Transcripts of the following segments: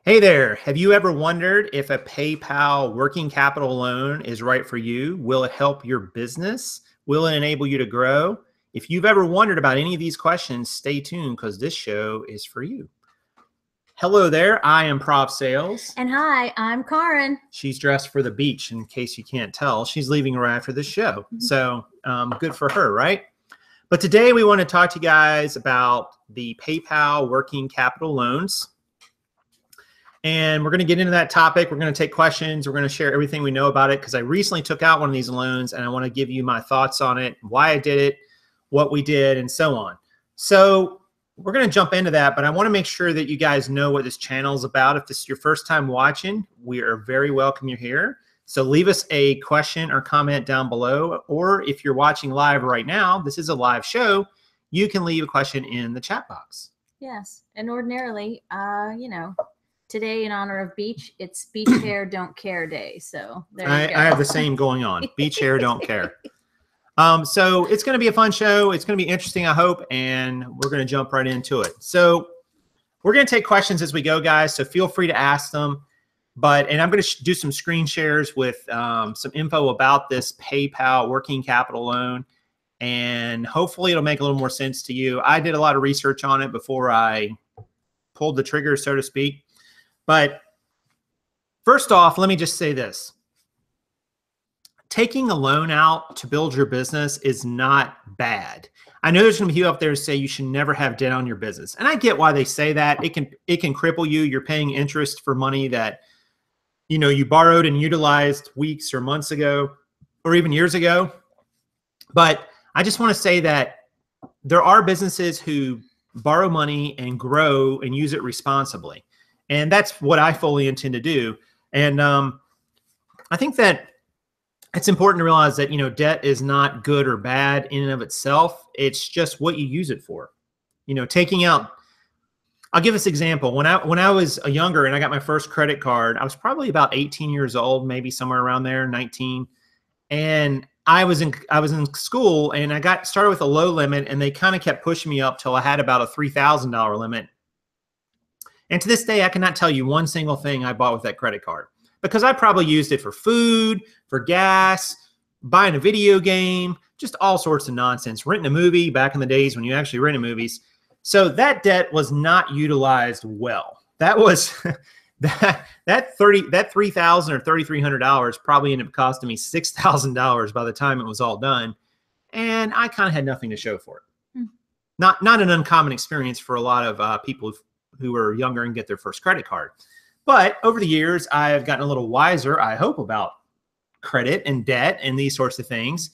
Hey there, have you ever wondered if a PayPal working capital loan is right for you? Will it help your business? Will it enable you to grow? If you've ever wondered about any of these questions, stay tuned because this show is for you. Hello there, I am Prof Sales. And hi, I'm Karin. She's dressed for the beach, in case you can't tell. She's leaving right after the show. So good for her, right? But today we want to talk to you guys about the PayPal working capital loans. And we're going to get into that topic. We're going to take questions. We're going to share everything we know about it because I recently took out one of these loans and I want to give you my thoughts on it, why I did it, what we did, and so on. So we're going to jump into that, but I want to make sure that you guys know what this channel is about. If this is your first time watching, we are very welcome you're here. So leave us a question or comment down below, or if you're watching live right now, this is a live show, you can leave a question in the chat box. Yes, and ordinarily, today in honor of beach, it's Beach Hair Don't Care Day. So there you go. I have the same going on. Beach hair don't care. So it's going to be a fun show. It's going to be interesting, I hope, and we're going to jump right into it. So we're going to take questions as we go, guys. So feel free to ask them. And I'm going to do some screen shares with some info about this PayPal working capital loan, and hopefully it'll make a little more sense to you. I did a lot of research on it before I pulled the trigger, so to speak. But first off, let me just say this. Taking a loan out to build your business is not bad. I know there's going to be people out there who say you should never have debt on your business. And I get why they say that. It can cripple you. You're paying interest for money that, you borrowed and utilized weeks or months ago, or even years ago. But I just want to say that there are businesses who borrow money and grow and use it responsibly. And that's what I fully intend to do. And I think that it's important to realize that, debt is not good or bad in and of itself. It's just what you use it for. Taking out, I'll give this example. When I was younger and I got my first credit card, I was probably about 18 years old, maybe somewhere around there, 19. And I was in school and I got started with a low limit and they kind of kept pushing me up till I had about a $3,000 limit. And to this day, I cannot tell you one single thing I bought with that credit card because I probably used it for food, for gas, buying a video game, just all sorts of nonsense, renting a movie back in the days when you actually rented movies. So that debt was not utilized well. That was that $3,000 or $3,300 probably ended up costing me $6,000 by the time it was all done. And I kind of had nothing to show for it. Not an uncommon experience for a lot of people who are younger and get their first credit card. But over the years, I've gotten a little wiser, I hope, about credit and debt and these sorts of things.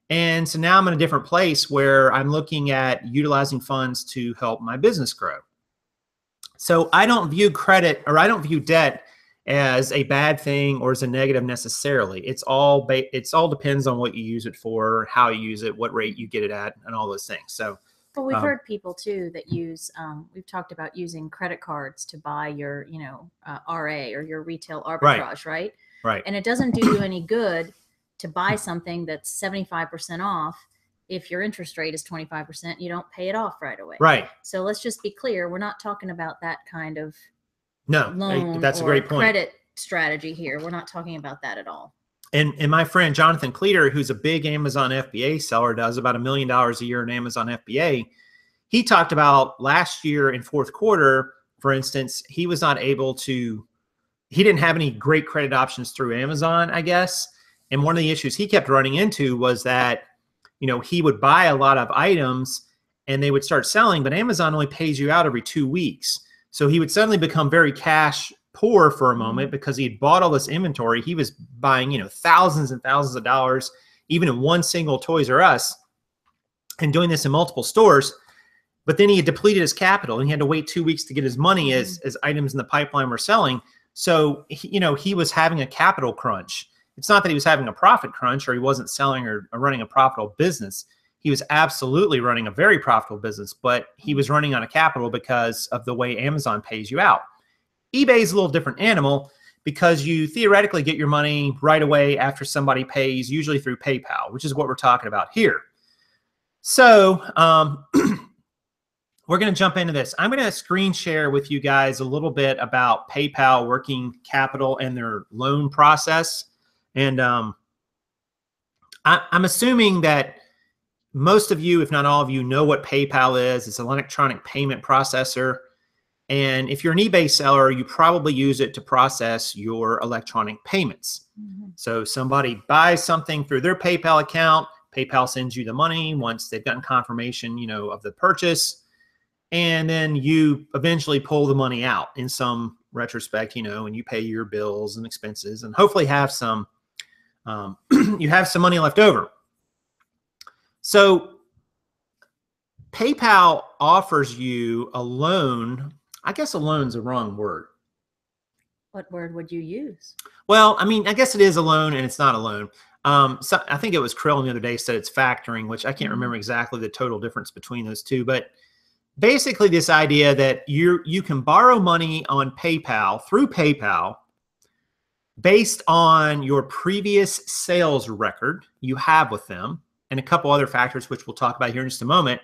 And so now I'm in a different place where I'm looking at utilizing funds to help my business grow. So I don't view credit or I don't view debt as a bad thing or as a negative necessarily. It's all depends on what you use it for, how you use it, what rate you get it at, and all those things. So well, we've heard people too that use, we've talked about using credit cards to buy your, RA or your retail arbitrage, right? Right. And it doesn't do you any good to buy something that's 75% off if your interest rate is 25%, you don't pay it off right away. Right. So let's just be clear. We're not talking about that kind of loan that's a great point. Credit strategy here. We're not talking about that at all. And my friend Jonathan Cleater, who's a big Amazon FBA seller, does about $1 million a year in Amazon FBA. He talked about last year in fourth quarter, for instance, he was not able to, he didn't have any great credit options through Amazon, I guess. And one of the issues he kept running into was that, he would buy a lot of items and they would start selling, but Amazon only pays you out every 2 weeks. So he would suddenly become very cash poor for a moment because he had bought all this inventory. He was buying, thousands and thousands of dollars, even in one single Toys R Us, and doing this in multiple stores. But then he had depleted his capital and he had to wait 2 weeks to get his money as items in the pipeline were selling. So, he was having a capital crunch. It's not that he was having a profit crunch or he wasn't selling or running a profitable business. He was absolutely running a very profitable business, but he was running on a capital because of the way Amazon pays you out. eBay is a little different animal because you theoretically get your money right away after somebody pays, usually through PayPal, which is what we're talking about here. So we're going to jump into this. I'm going to screen share with you guys a little bit about PayPal working capital and their loan process. And I'm assuming that most of you, if not all of you, know what PayPal is. It's an electronic payment processor. And if you're an eBay seller, you probably use it to process your electronic payments. Mm-hmm. So somebody buys something through their PayPal account, PayPal sends you the money once they've gotten confirmation, you know, of the purchase. And then you eventually pull the money out in some retrospect, you know, and you pay your bills and expenses and hopefully have some, you have some money left over. So PayPal offers you a loan. I guess a loan's a wrong word. What word would you use? Well, I mean, I guess it is a loan and it's not a loan. So I think it was Krill the other day said it's factoring, which I can't remember exactly the total difference between those two, but basically this idea that you can borrow money on PayPal through PayPal based on your previous sales record you have with them and a couple other factors, which we'll talk about here in just a moment,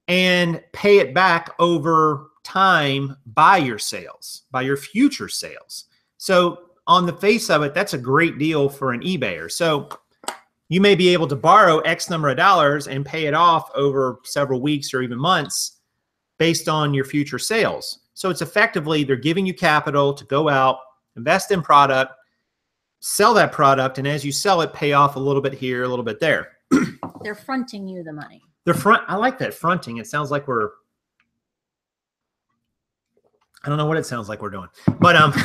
and pay it back over time by your sales, by your future sales. So on the face of it, that's a great deal for an eBayer. So you may be able to borrow X number of dollars and pay it off over several weeks or even months based on your future sales. So it's effectively, they're giving you capital to go out, invest in product, sell that product, and as you sell it, pay off a little bit here, a little bit there. They're fronting you the money. I like that, fronting. It sounds like I don't know what it sounds like we're doing, but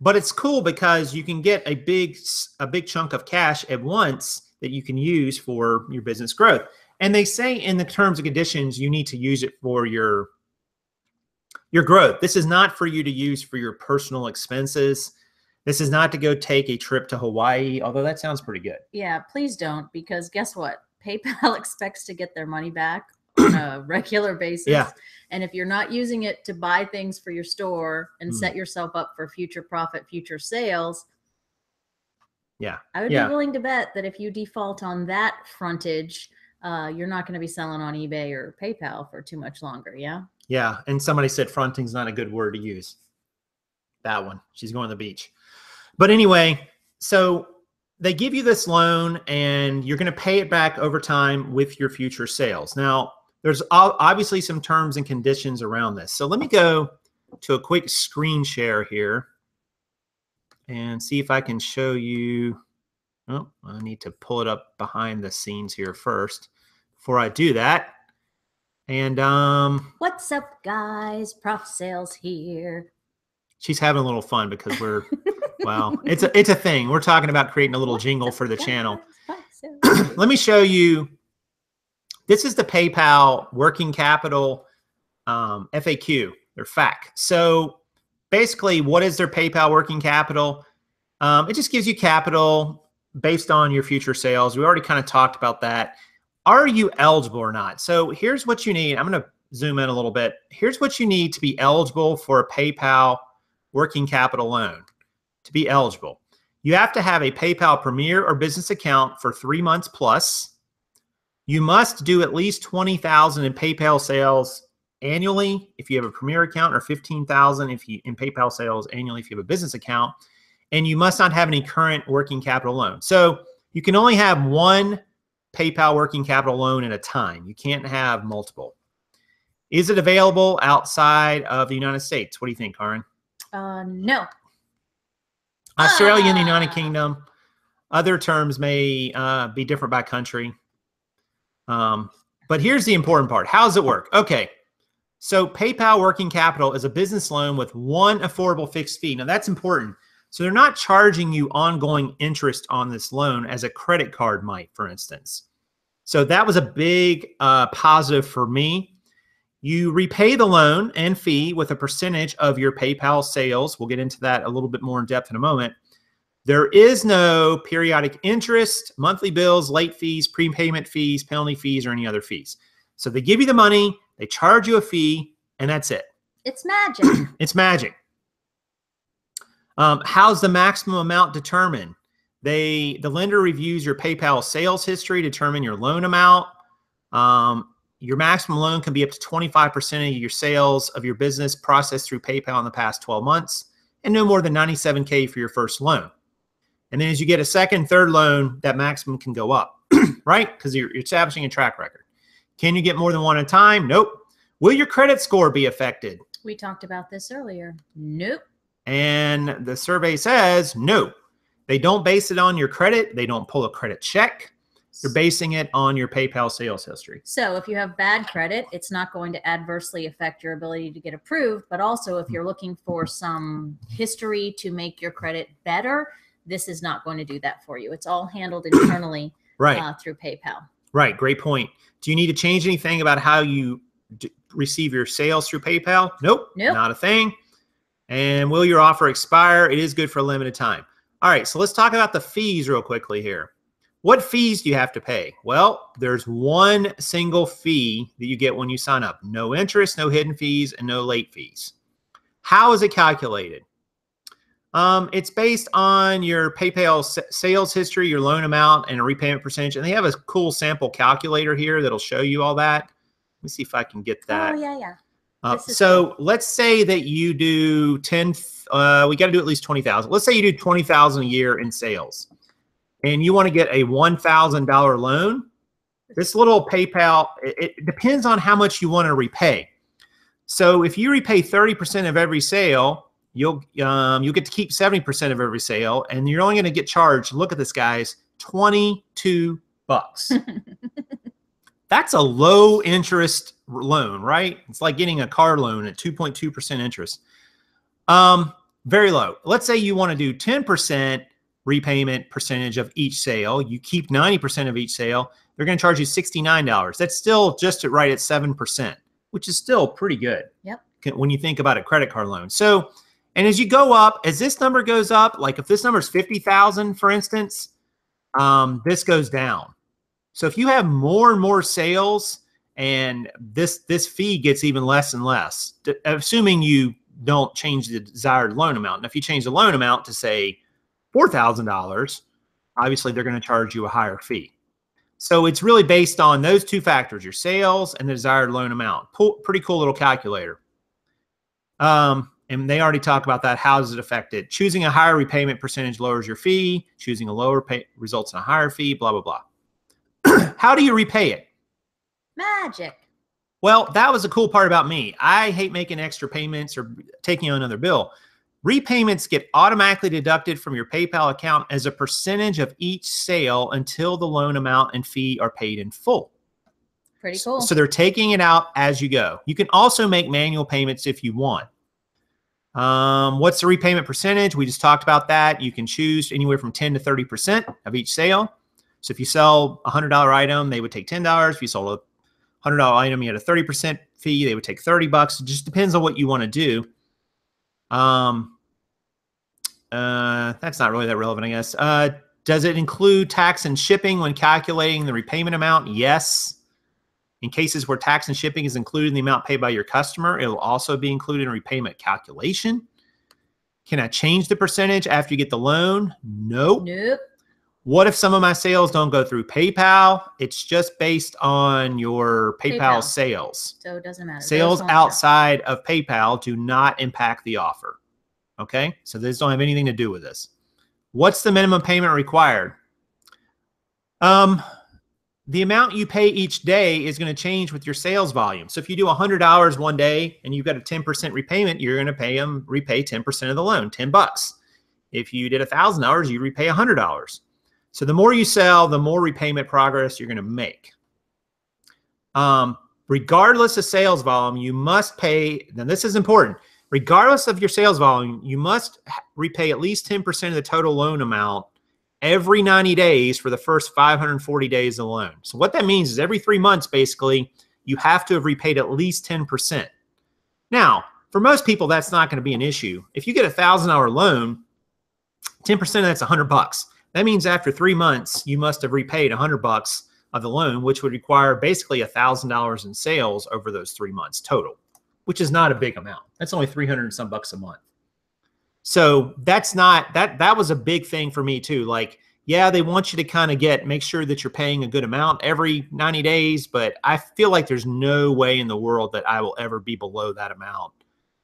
but it's cool because you can get a big chunk of cash at once that you can use for your business growth. And they say in the terms and conditions, you need to use it for your growth. This is not for you to use for your personal expenses. This is not to go take a trip to Hawaii, although that sounds pretty good. Yeah, please don't, because guess what? PayPal expects to get their money back on a regular basis. Yeah. And if you're not using it to buy things for your store and set yourself up for future profit, future sales, yeah, I would be willing to bet that if you default on that frontage, you're not going to be selling on eBay or PayPal for too much longer. Yeah. Yeah. And somebody said fronting's not a good word to use. That one. She's going to the beach. But anyway, so they give you this loan and you're going to pay it back over time with your future sales. Now, there's obviously some terms and conditions around this. So let me go to a quick screen share here and see if I can show you. Oh, I need to pull it up behind the scenes here first before I do that. And what's up, guys? Prof Sales here. She's having a little fun because we're well, it's a thing. We're talking about creating a little jingle for the channel. Let me show you. This is the PayPal working capital FAQ, their FAQ. So basically, what is their PayPal working capital? It just gives you capital based on your future sales. We already kind of talked about that. Are you eligible or not? So here's what you need. I'm going to zoom in a little bit. Here's what you need to be eligible for a PayPal working capital loan. To be eligible, you have to have a PayPal Premier or business account for 3 months plus. You must do at least $20,000 in PayPal sales annually if you have a Premier account, or $15,000 if you in PayPal sales annually if you have a business account. And you must not have any current working capital loan. So you can only have one PayPal working capital loan at a time. You can't have multiple. Is it available outside of the United States? What do you think, Karen? No. Australia and the United Kingdom. Other terms may be different by country. But here's the important part. How does it work? Okay. So PayPal working capital is a business loan with one affordable fixed fee. Now that's important. So they're not charging you ongoing interest on this loan as a credit card might, for instance. So that was a big positive for me. You repay the loan and fee with a percentage of your PayPal sales. We'll get into that a little bit more in depth in a moment. There is no periodic interest, monthly bills, late fees, prepayment fees, penalty fees, or any other fees. So they give you the money, they charge you a fee, and that's it. It's magic. It's magic. How's the maximum amount determined? The lender reviews your PayPal sales history, determine your loan amount. Your maximum loan can be up to 25% of your sales of your business processed through PayPal in the past 12 months, and no more than $97K for your first loan. And then as you get a second, third loan, that maximum can go up, right? Because you're establishing a track record. Can you get more than one at a time? Nope. Will your credit score be affected? We talked about this earlier. Nope. And the survey says no. They don't base it on your credit. They don't pull a credit check. They're basing it on your PayPal sales history. So if you have bad credit, it's not going to adversely affect your ability to get approved. But also if you're looking for some history to make your credit better, this is not going to do that for you. It's all handled internally through PayPal. Right. Great point. Do you need to change anything about how you receive your sales through PayPal? Nope. Not a thing. And will your offer expire? It is good for a limited time. All right. So let's talk about the fees real quickly here. What fees do you have to pay? Well, there's one single fee that you get when you sign up. No interest, no hidden fees, and no late fees. How is it calculated? It's based on your PayPal sales history, your loan amount, and a repayment percentage. And they have a cool sample calculator here that'll show you all that. Let me see if I can get that. Oh, yeah. So let's say that you do 10, we got to do at least 20,000. Let's say you do 20,000 a year in sales and you want to get a $1,000 loan. This little PayPal, it depends on how much you want to repay. So if you repay 30% of every sale, you'll get to keep 70% of every sale, and you're only going to get charged, look at this, guys, $22. That's a low interest loan, right? It's like getting a car loan at 2.2% interest. Very low. Let's say you want to do 10% repayment percentage of each sale. You keep 90% of each sale. They're going to charge you $69. That's still just right at 7%, which is still pretty good. Yep. When you think about a credit card loan. So, and as you go up, as this number goes up, like if this number is 50,000, for instance, this goes down. So if you have more and more sales, and this fee gets even less and less, assuming you don't change the desired loan amount. And if you change the loan amount to say $4,000, obviously they're going to charge you a higher fee. So it's really based on those two factors, your sales and the desired loan amount. Pretty cool little calculator. And they already talk about that. How does it affect it? Choosing a higher repayment percentage lowers your fee. Choosing a lower pay results in a higher fee, blah, blah, blah. How do you repay it? Magic. Well, that was the cool part about me. I hate making extra payments or taking on another bill. Repayments get automatically deducted from your PayPal account as a percentage of each sale until the loan amount and fee are paid in full. Pretty cool. So they're taking it out as you go. You can also make manual payments if you want. What's the repayment percentage? We just talked about that. You can choose anywhere from 10 to 30% of each sale. So if you sell a $100 item, they would take $10. If you sold a $100 item, you had a 30% fee, they would take $30. It just depends on what you want to do. That's not really that relevant, I guess. Does it include tax and shipping when calculating the repayment amount? Yes. In cases where tax and shipping is included in the amount paid by your customer, it will also be included in repayment calculation. Can I change the percentage after you get the loan? Nope. Nope. What if some of my sales don't go through PayPal? It's just based on your PayPal sales. So it doesn't matter. Sales outside of PayPal do not impact the offer. Okay? So these don't have anything to do with this. What's the minimum payment required? The amount you pay each day is going to change with your sales volume. So if you do $100 one day and you've got a 10% repayment, you're going to repay 10% of the loan, $10. If you did $1,000, you repay $100. So the more you sell, the more repayment progress you're going to make. Regardless of sales volume, you must pay, now this is important, regardless of your sales volume, you must repay at least 10% of the total loan amount every 90 days for the first 540 days of the loan. So what that means is every 3 months, basically, you have to have repaid at least 10%. Now, for most people, that's not going to be an issue. If you get a $1,000 loan, 10% of that's $100. That means after 3 months, you must have repaid $100 of the loan, which would require basically $1,000 in sales over those 3 months total, which is not a big amount. That's only 300 and some bucks a month. So that's not, that was a big thing for me too. Like Yeah, they want you to kind of make sure that you're paying a good amount every 90 days, but I feel like there's no way in the world that I will ever be below that amount.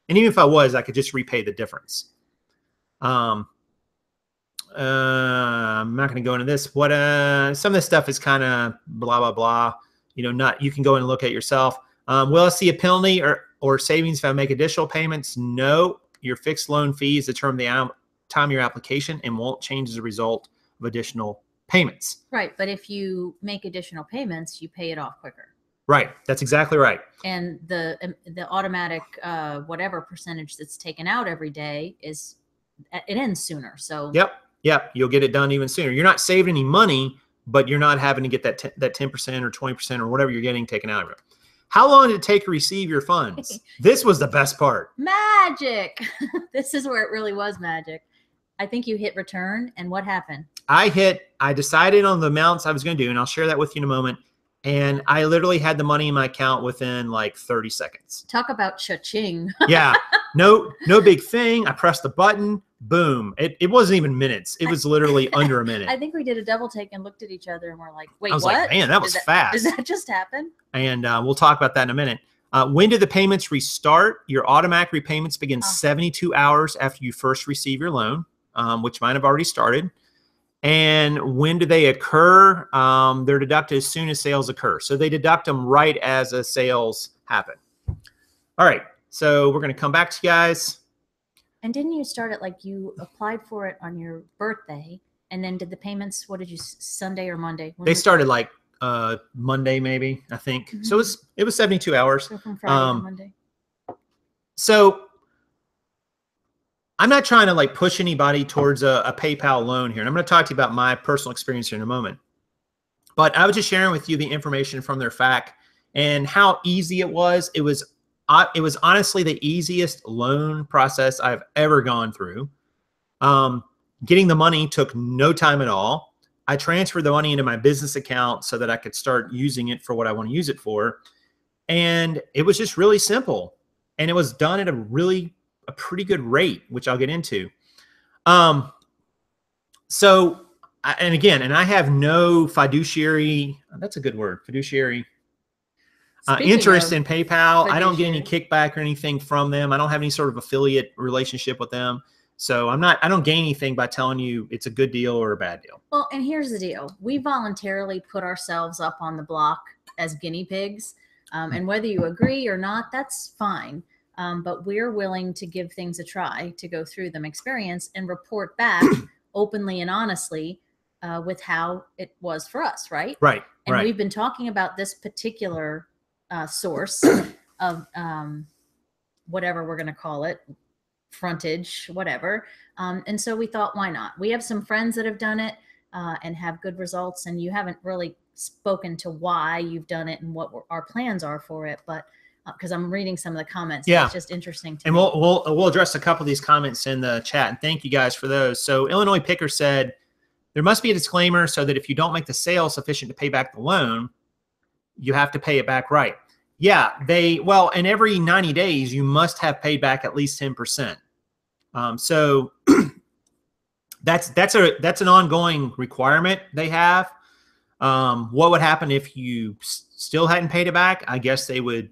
And even if I was, I could just repay the difference. I'm not going to go into this. Some of this stuff is kind of blah, blah, blah. You can go in and look at yourself. Will I see a penalty or savings if I make additional payments? No, your fixed loan fees determine the time of your application and won't change as a result of additional payments. Right. But if you make additional payments, you pay it off quicker. Right. That's exactly right. And the automatic whatever percentage that's taken out every day it ends sooner. So Yep. You'll get it done even sooner. You're not saving any money, but you're not having to get that 10% or 20% or whatever you're getting taken out of it. How long did it take to receive your funds? This was the best part. Magic. This is where it really was magic. I think you hit return, and what happened? I decided on the amounts I was going to do, and I'll share that with you in a moment. And I literally had the money in my account within like 30 seconds. Talk about cha-ching. Yeah. No big thing. I pressed the button. Boom. It wasn't even minutes. It was literally under a minute. I think we did a double take and looked at each other and we're like, wait, I was what? like, man, that was fast. Did that just happen? And we'll talk about that in a minute. When do the payments restart? Your automatic repayments begin 72 hours after you first receive your loan, which mine have already started. And when do they occur? They're deducted as soon as sales occur. So they deduct them right as the sales happen. All right. So we're going to come back to you guys. And didn't you start it like you applied for it on your birthday and then did the payments? What did you, Sunday or Monday? They started like Monday, maybe, I think. Mm-hmm. So it was 72 hours. So from Friday to Monday. So I'm not trying to like push anybody towards a PayPal loan here. And I'm going to talk to you about my personal experience here in a moment. But I was just sharing with you the information from their FAQ and how easy it was. It was honestly the easiest loan process I've ever gone through. Getting the money took no time at all. I transferred the money into my business account so that I could start using it for what I want to use it for. And it was just really simple. And it was done at a pretty good rate, which I'll get into. And I have no fiduciary, that's a good word, fiduciary interest in PayPal. I don't get any kickback or anything from them. I don't have any sort of affiliate relationship with them. So I don't gain anything by telling you it's a good deal or a bad deal. Well, and here's the deal. We voluntarily put ourselves up on the block as guinea pigs. And whether you agree or not, that's fine. But we're willing to give things a try, to go through them, experience, and report back openly and honestly with how it was for us, right? Right. And we've been talking about this particular source of whatever we're going to call it, frontage, whatever. And so we thought, why not? We have some friends that have done it and have good results, and you haven't really spoken to why you've done it and what our plans are for it, but because I'm reading some of the comments. Yeah. It's just interesting to me. We'll address a couple of these comments in the chat, and thank you guys for those. So Illinois Picker said, there must be a disclaimer so that if you don't make the sale sufficient to pay back the loan, you have to pay it back right. Yeah, in every 90 days, you must have paid back at least 10%. So that's an ongoing requirement they have. What would happen if you still hadn't paid it back? I guess they would,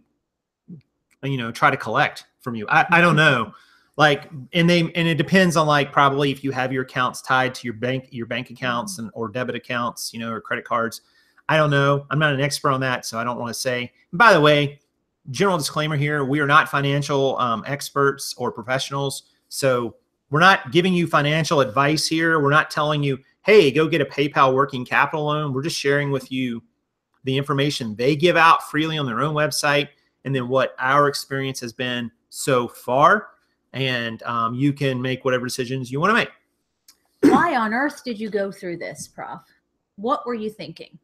try to collect from you. I don't know. And it depends on probably if you have your accounts tied to your bank accounts or debit accounts, or credit cards. I don't know. I'm not an expert on that, so I don't want to say. And by the way, general disclaimer here, we are not financial experts or professionals. So we're not giving you financial advice here. We're not telling you, hey, go get a PayPal working capital loan. We're just sharing with you the information they give out freely on their own website, and then what our experience has been so far. And you can make whatever decisions you want to make. Why on earth did you go through this, Prof? What were you thinking?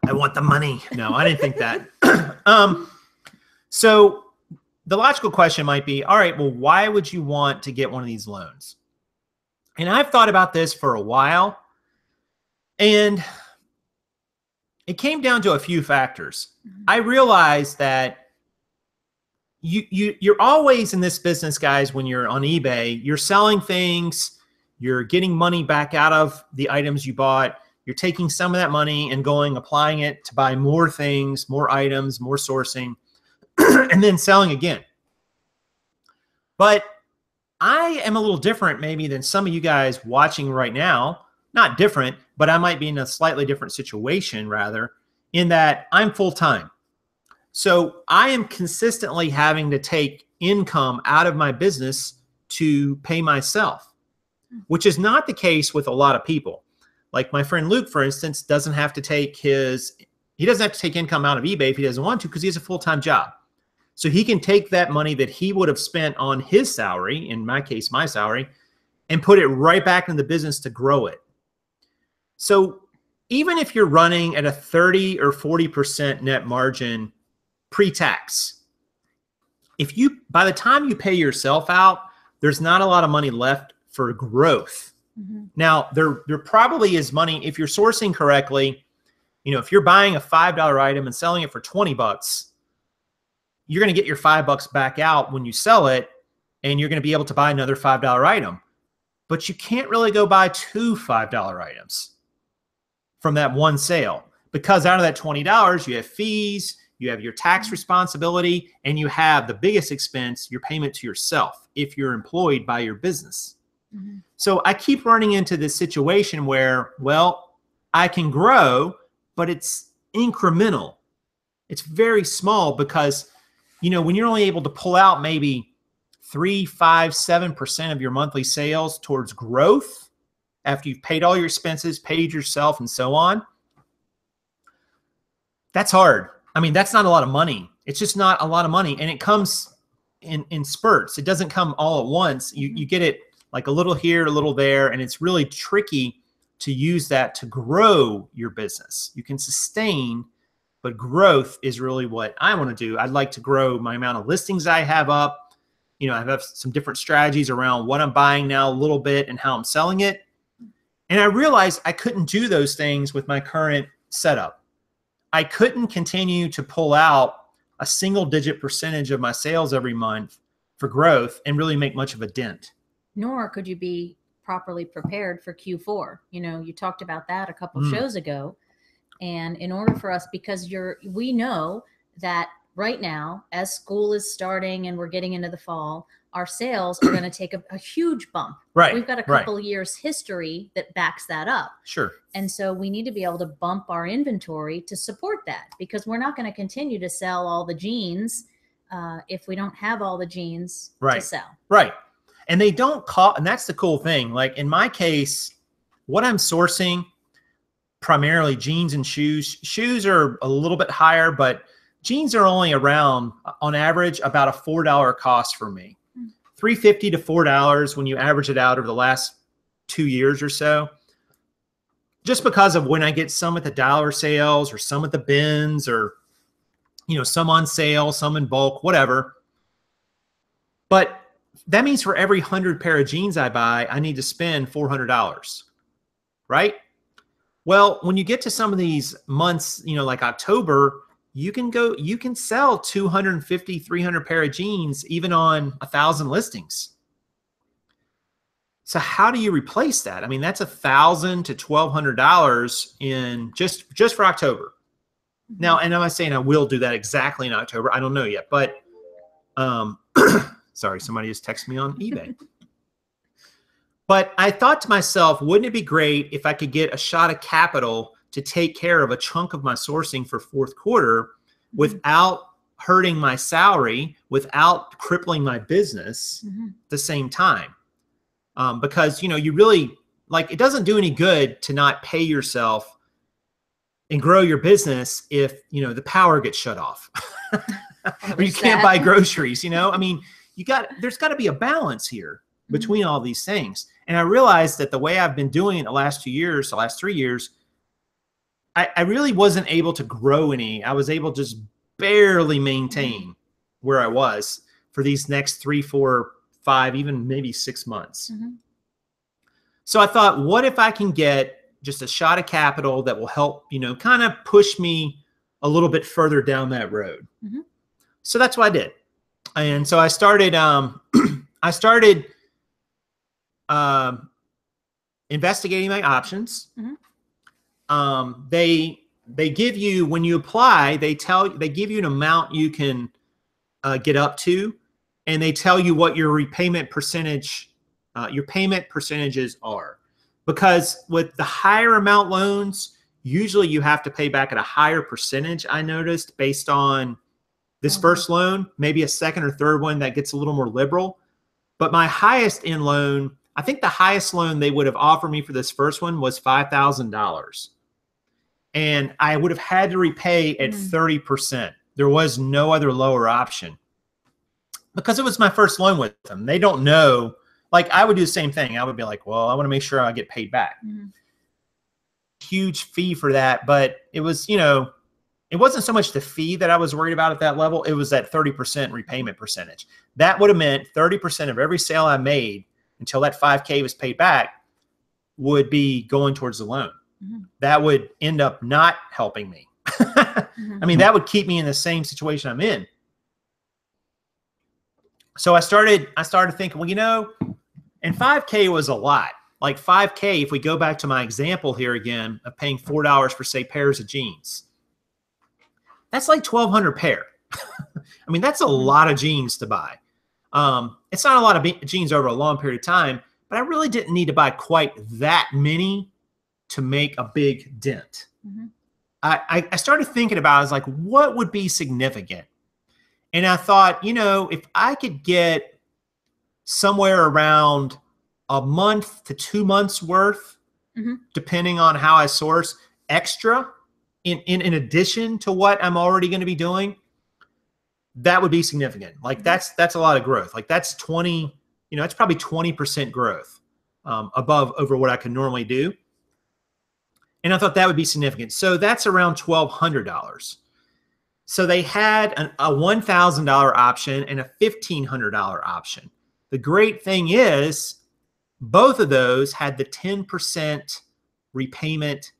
I want the money. No, I didn't think that. So the logical question might be, all right, well, why would you want to get one of these loans? And I've thought about this for a while, and it came down to a few factors. I realized that you're always in this business, guys, when you're on eBay, you're selling things, You're getting money back out of the items you bought. You're taking some of that money and applying it to buy more things, more items, more sourcing, and then selling again. But I am a little different maybe than some of you guys watching right now. Not different, but I might be in a slightly different situation rather, in that I'm full-time. So I am consistently having to take income out of my business to pay myself, which is not the case with a lot of people. Like my friend Luke, for instance, doesn't have to take income out of eBay if he doesn't want to, because he has a full-time job. So he can take that money that he would have spent on his salary, in my case, my salary, and put it right back in the business to grow it. So even if you're running at a 30 or 40% net margin pre-tax, by the time you pay yourself out, there's not a lot of money left for growth. Mm-hmm. Now, there probably is money if you're sourcing correctly. If you're buying a $5 item and selling it for 20 bucks, you're going to get your $5 back out when you sell it, and you're going to be able to buy another $5 item. But you can't really go buy two $5 items from that one sale, because out of that $20, you have fees, you have your tax responsibility, and you have the biggest expense, your payment to yourself if you're employed by your business. Mm-hmm. So I keep running into this situation where, well, I can grow, but it's incremental. It's very small because, when you're only able to pull out maybe 3, 5, 7% of your monthly sales towards growth after you've paid all your expenses, paid yourself, and so on, that's hard. I mean, that's not a lot of money. It's just not a lot of money. And it comes in spurts. It doesn't come all at once. You get it like a little here, a little there, and it's really tricky to use that to grow your business. You can sustain, but growth is really what I want to do. I'd like to grow my amount of listings I have up. I have some different strategies around what I'm buying now a little bit and how I'm selling it. And I realized I couldn't do those things with my current setup. I couldn't continue to pull out a single-digit percentage of my sales every month for growth and really make much of a dent. Nor could you be properly prepared for Q4. You talked about that a couple shows ago. And in order for us, because we know that right now, as school is starting and we're getting into the fall, our sales are going to take a huge bump. Right. We've got a couple years history that backs that up. Sure. And so we need to be able to bump our inventory to support that, because we're not going to continue to sell all the jeans if we don't have all the jeans to sell. Right. And they don't cost, and that's the cool thing. Like in my case, what I'm sourcing, primarily jeans and shoes. Shoes are a little bit higher, but jeans are only around, on average, about a $4 cost for me. $3.50 to $4 when you average it out over the last 2 years or so. Just because of when I get some at the dollar sales or some at the bins or, some on sale, some in bulk, whatever. But that means for every 100 pair of jeans I buy, I need to spend $400, right? Well, when you get to some of these months, like October, you can sell 250, 300 pair of jeans, even on 1,000 listings. So how do you replace that? I mean, that's $1,000 to $1,200 in just for October. Now, and I'm not saying I will do that exactly in October. I don't know yet, but sorry, somebody just texted me on eBay. But I thought to myself, wouldn't it be great if I could get a shot of capital to take care of a chunk of my sourcing for fourth quarter without hurting my salary, without crippling my business at the same time? Because, you really, it doesn't do any good to not pay yourself and grow your business if, the power gets shut off or you can't buy groceries, I mean, there's got to be a balance here between all these things. And I realized that the way I've been doing it the last 3 years, I really wasn't able to grow any. I was able to just barely maintain where I was for these next 3, 4, 5, even maybe 6 months. So I thought, what if I can get just a shot of capital that will help, kind of push me a little bit further down that road. So that's what I did. And so I started investigating my options. Mhm. They give you, when you apply, they give you an amount you can get up to, and they tell you what your repayment percentage, your payment percentages are. Because with the higher amount loans, usually you have to pay back at a higher percentage, I noticed, based on this first loan, maybe a second or third one that gets a little more liberal. But my highest end loan, I think the highest loan they would have offered me for this first one was $5,000. And I would have had to repay at 30%. There was no other lower option because it was my first loan with them. They don't know. Like, I would do the same thing. I would be like, well, I want to make sure I get paid back. Huge fee for that. But it was, you know, it wasn't so much the fee that I was worried about at that level. It was that 30% repayment percentage. That would have meant 30% of every sale I made until that $5K was paid back would be going towards the loan. That would end up not helping me. I mean, that would keep me in the same situation I'm in. So I started thinking, well, you know, and 5K was a lot. Like 5K, if we go back to my example here again of paying $4 for, say, pairs of jeans, that's like 1,200 pair. I mean, that's a lot of jeans to buy. It's not a lot of jeans over a long period of time, but I really didn't need to buy quite that many to make a big dent. I started thinking about it. I was like, what would be significant? And I thought, you know, if I could get somewhere around a month to 2 months worth, depending on how I source, extra in addition to what I'm already going to be doing, that would be significant. Like that's a lot of growth. Like that's 20, you know, that's probably 20% growth over what I could normally do. And I thought that would be significant. So that's around $1,200. So they had a $1,000 option and a $1,500 option. The great thing is both of those had the 10% repayment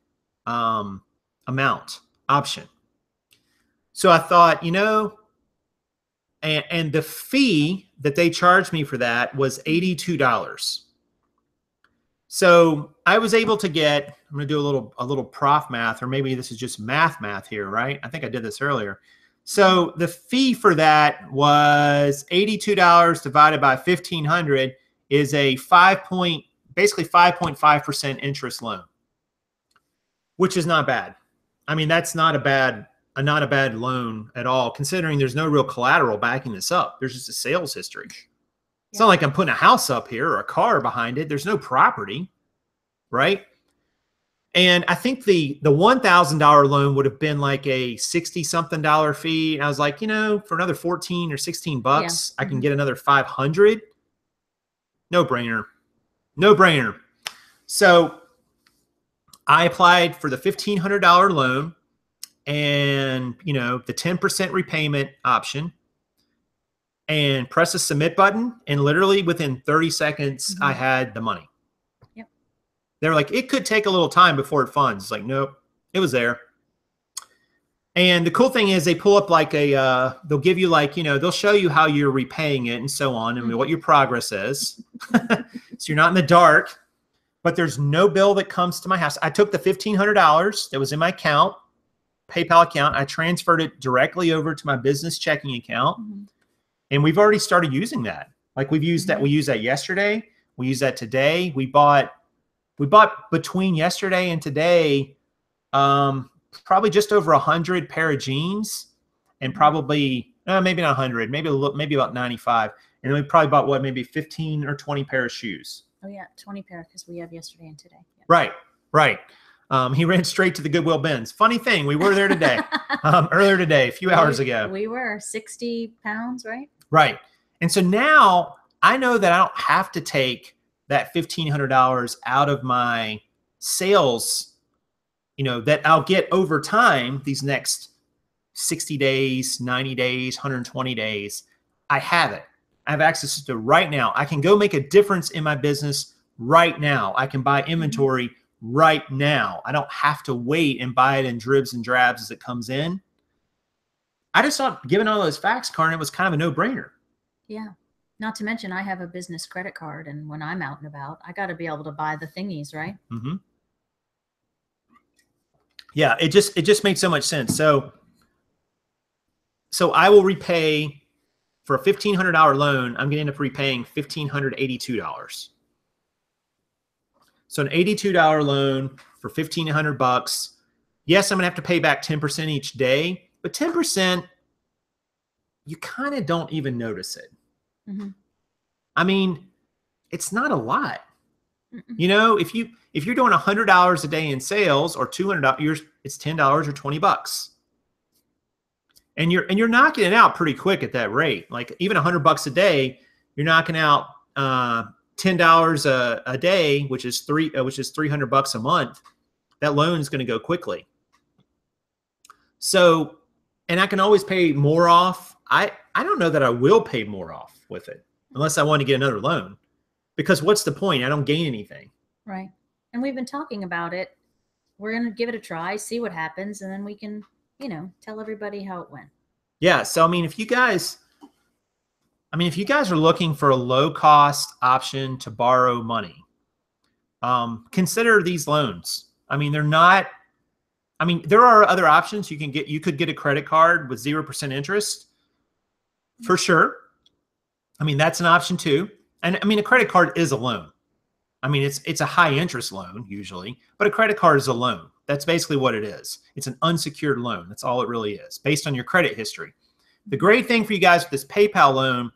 amount option. So I thought, you know, and the fee that they charged me for that was $82. So I was able to get, I'm going to do a little prof math, or maybe this is just math here, right? I think I did this earlier. So the fee for that was $82 divided by 1,500 is a basically 5.5% interest loan, which is not bad. I mean, that's not a bad loan at all, considering there's no real collateral backing this up. There's just a sales history. It's not like I'm putting a house up here or a car behind it. There's no property, right? And I think the $1,000 loan would have been like a $60-something fee. And I was like, you know, for another 14 or 16 bucks, I can get another 500. No brainer. No brainer. So I applied for the $1,500 loan and, you know, the 10% repayment option, and press the submit button. And literally within 30 seconds, I had the money. They were like, it could take a little time before it funds. It's like, nope, it was there. And the cool thing is they pull up like they'll give you like, you know, they'll show you how you're repaying it and so on and what your progress is. So you're not in the dark, but there's no bill that comes to my house. I took the $1,500 that was in my account, PayPal account. I transferred it directly over to my business checking account. And we've already started using that. Like we've used that. We used that yesterday. We used that today. We bought between yesterday and today, probably just over 100 pair of jeans, and probably maybe not 100, maybe about 95. And then we probably bought what, maybe 15 or 20 pair of shoes. Oh yeah, 20 pair because we have yesterday and today. Right. He ran straight to the Goodwill bins. Funny thing, we were there today, earlier today, a few hours ago. We were 60 pounds, right? Right. And so now I know that I don't have to take that $1,500 out of my sales, you know, that I'll get over time, these next 60 days, 90 days, 120 days. I have it. I have access to it right now. I can go make a difference in my business right now. I can buy inventory right now. I don't have to wait and buy it in dribs and drabs as it comes in. I just thought, given all those facts, Karen, it was kind of a no-brainer. Yeah. Not to mention, I have a business credit card, and when I'm out and about, I got to be able to buy the thingies, right? Mm-hmm. Yeah, it just made so much sense. So I will repay for a $1,500 loan. I'm going to end up repaying $1,582. So an $82 loan for $1,500. Yes, I'm going to have to pay back 10% each day, but 10%, you kind of don't even notice it. Mm-hmm. I mean, it's not a lot. Mm-mm. You know, if you're doing $100 a day in sales or $200, it's $10 or $20. And you're knocking it out pretty quick at that rate. Like even $100 a day, you're knocking out $10 a day, which is $300 a month. That loan is going to go quickly. So, and I can always pay more off. I don't know that I will pay more off with it unless I want to get another loan, because what's the point? I don't gain anything. Right. And we've been talking about it. We're going to give it a try, see what happens, and then we can, tell everybody how it went. Yeah. So, I mean, if you guys are looking for a low cost option to borrow money, consider these loans. I mean, there are other options you can get. You could get a credit card with 0% interest for sure. I mean, that's an option too. And I mean, a credit card is a loan. I mean, it's a high interest loan usually, but a credit card is a loan. That's basically what it is. It's an unsecured loan. That's all it really is, based on your credit history. The great thing for you guys with this PayPal loan,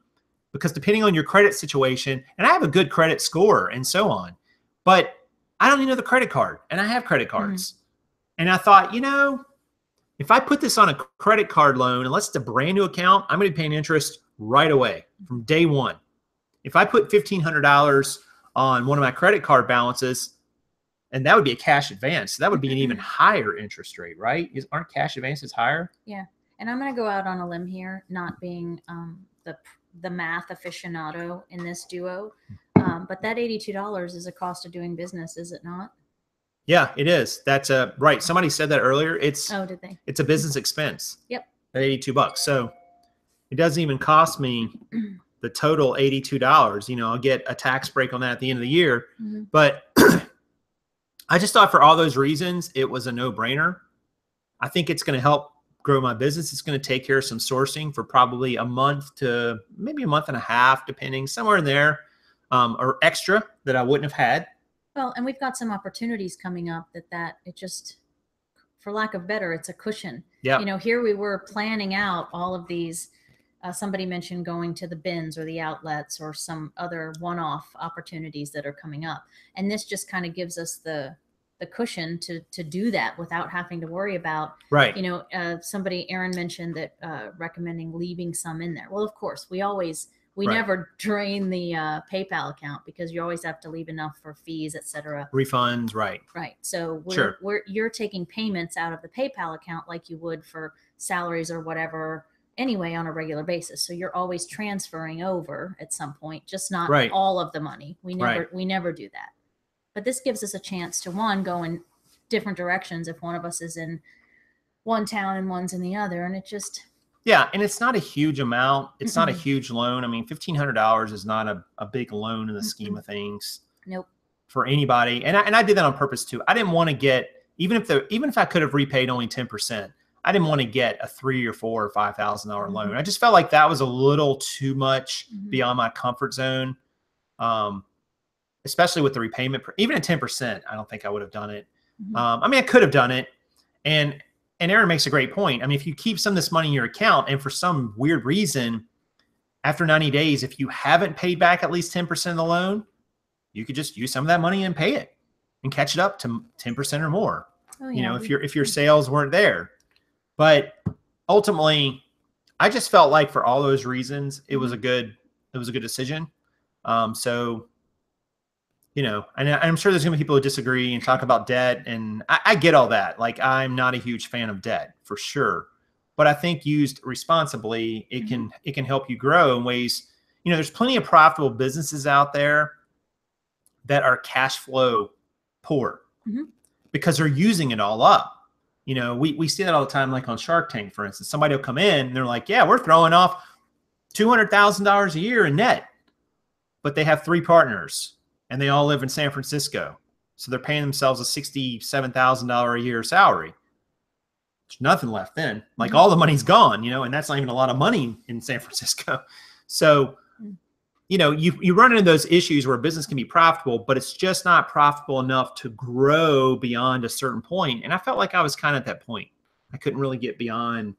because depending on your credit situation, and I have a good credit score and so on, but I don't need another credit card, and I have credit cards. Mm-hmm. And I thought, if I put this on a credit card loan, unless it's a brand new account, I'm going to be paying interest right away from day one. If I put $1,500 on one of my credit card balances, and that would be a cash advance, so that would be an even higher interest rate, right? Aren't cash advances higher? Yeah. And I'm going to go out on a limb here, not being the math aficionado in this duo, but that $82 is a cost of doing business, is it not? Yeah, it is. That's right. Somebody said that earlier. Did they? It's a business expense. Yep. At $82. So it doesn't even cost me the total $82. I'll get a tax break on that at the end of the year. Mm-hmm. But I just thought for all those reasons, it was a no-brainer. I think it's going to help grow my business. It's going to take care of some sourcing for probably a month to maybe a month and a half, depending, somewhere in there, or extra that I wouldn't have had. Well, and we've got some opportunities coming up that it just, for lack of better, it's a cushion. Yeah. Here we were planning out all of these. Somebody mentioned going to the bins or the outlets or some other one-off opportunities that are coming up. And this just kind of gives us the cushion to do that without having to worry about, right. Aaron mentioned that recommending leaving some in there. Well, of course, we never drain the PayPal account, because you always have to leave enough for fees, etc. Refunds, right. Right. So you're taking payments out of the PayPal account like you would for salaries or whatever anyway on a regular basis. So you're always transferring over at some point, just not all of the money. We never do that. But this gives us a chance to, one, go in different directions if one of us is in one town and one's in the other. And it just... Yeah, and it's not a huge amount. It's not a huge loan. I mean, $1,500 is not a big loan in the scheme of things. Nope. For anybody. And I did that on purpose too. I didn't want to get, even if I could have repaid only 10%, I didn't want to get a $3,000 or $4,000 or $5,000 loan. I just felt like that was a little too much beyond my comfort zone. Especially with the repayment, even at 10%, I don't think I would have done it. I mean, I could have done it. And Aaron makes a great point. I mean, if you keep some of this money in your account and for some weird reason, after 90 days, if you haven't paid back at least 10% of the loan, you could just use some of that money and pay it and catch it up to 10% or more. Oh, yeah. If your sales weren't there. But ultimately, I just felt like for all those reasons, it was a good decision. And I'm sure there's going to be people who disagree and talk about debt. And I get all that. Like, I'm not a huge fan of debt for sure. But I think used responsibly, it can help you grow in ways. There's plenty of profitable businesses out there that are cash flow poor because they're using it all up. We see that all the time, like on Shark Tank, for instance. Somebody will come in and they're like, yeah, we're throwing off $200,000 a year in net. but they have 3 partners and they all live in San Francisco. So they're paying themselves a $67,000 a year salary. There's nothing left then. Like all the money's gone, and that's not even a lot of money in San Francisco. So, you run into those issues where a business can be profitable, but it's just not profitable enough to grow beyond a certain point. And I felt like I was kind of at that point. I couldn't really get beyond,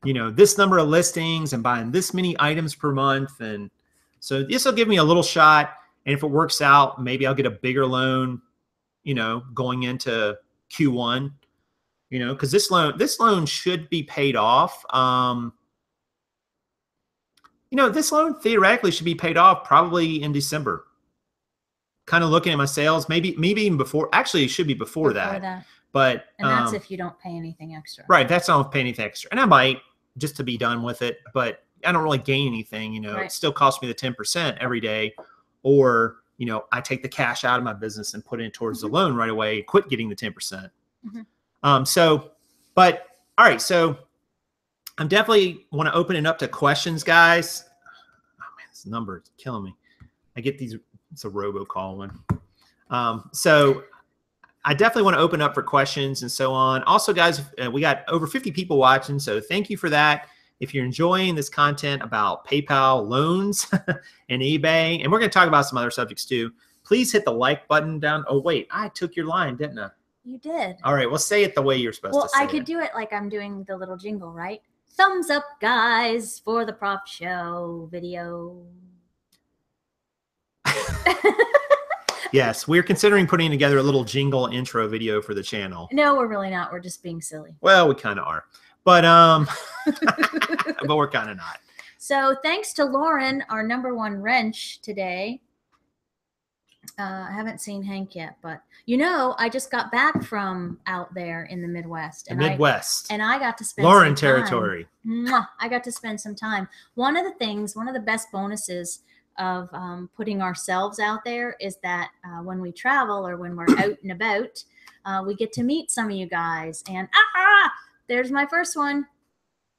this number of listings and buying this many items per month. And so this will give me a little shot. And if it works out, maybe I'll get a bigger loan, going into Q1, because this loan should be paid off. This loan theoretically should be paid off probably in December. Kind of looking at my sales, maybe even before. Actually, it should be before that. But that's if you don't pay anything extra. Right. That's not paying anything extra. And I might just to be done with it, but I don't really gain anything. Right. It still costs me the 10% every day. Or, I take the cash out of my business and put it towards the loan right away, quit getting the 10%. But all right. So I'm definitely want to open it up to questions, guys. Oh man, this number is killing me. I get these, it's a robocall one. So I definitely want to open up for questions and so on. Also, guys, we got over 50 people watching, so thank you for that. If you're enjoying this content about PayPal loans and eBay, and we're going to talk about some other subjects too, please hit the like button down. Oh, wait, I took your line, didn't I? You did. All right, well, say it the way you're supposed to say it. Well, I could do it like I'm doing the little jingle, right? Thumbs up, guys, for the Prof Show video. Yes, we're considering putting together a little jingle intro video for the channel. No, we're really not. We're just being silly. Well, we kind of are. But but we're kind of not. So thanks to Lauren, our #1 wrench today. I haven't seen Hank yet, but I just got back from out there in the Midwest. And Midwest. I got to spend Lauren some time. territory. I got to spend some time. One of the best bonuses of putting ourselves out there is that when we travel or when we're out and about, we get to meet some of you guys. And there's my first one.